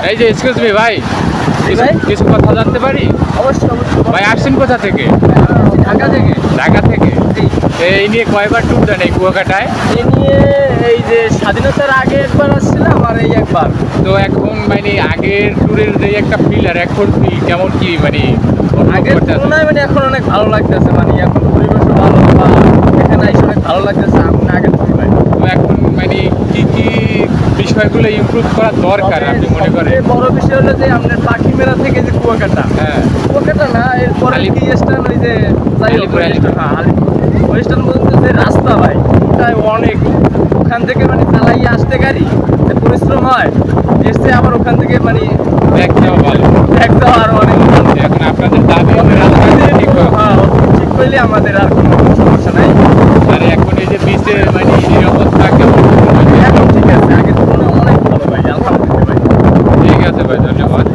এই যে excuse me ভাই, ভাই? কিছু কথা জানতে পারি? অবশ্যই অবশ্যই। ভাই আসছেন কোথা থেকে? ঢাকা থেকে। ঢাকা থেকে। জি। এই নিয়ে কয়বার ট্যুর দেন এই কুয়াকাটায়? এই নিয়ে এই যে স্বাধীনতার আগে একবার আসছিলাম আর এই একবার। তো এখন মানে আগের ট্যুরের যে একটা ফিল আর এখন ফিল কেমন কি মানে অনুভব আগের করতেছেন? তুলনায় মানে এখন অনেক ভালো লাগতেছে, মানে এখন পরিবেশও ভালো বা এখানে এসে অনেক ভালো লাগতেছে এখন আগের তুলনায়। তো এখন মানে কি কি বিষয়গুলো ইমপ্রুভ করা দরকার তবে আপনি মনে করেন? সবচেয়ে বড় বিষয় হলো যে আপনার পাখি মেলা থেকে যে কুয়াকাটা, হ্যাঁ, কুয়াকাটা না এরপরে আলিপুর। কি স্টেশন ওই যে যাই হোক, আলিপুর, ওই আলিপুর। স্টেশন, হ্যাঁ আলিপুর। ওই স্টেশন পর্যন্ত যে রাস্তা ভাই ওটাই অনেক, ওখান থেকে মানে চালাইয়ে আসতে গাড়ি যে পরিশ্রম হয়, এসে আবার ওখান থেকে মানে দেখতেও ভালো। একদম আরো অনেক এখন আপনাদের দাবি হবে রাস্তাটা ঠিক হোক। হ্যাঁ ঠিক করলে আমাদের আর কোনো সমস্যা নাই। আর এখন এই যে বিচের মানে নিরাপত্তা কেমন? এখন ঠিক আছে, আগের তুলনায় অনেক ভালো ভাই, আলহামদুলিল্লাহ ভাই। ঠিক আছে ভাই, ধন্যবাদ।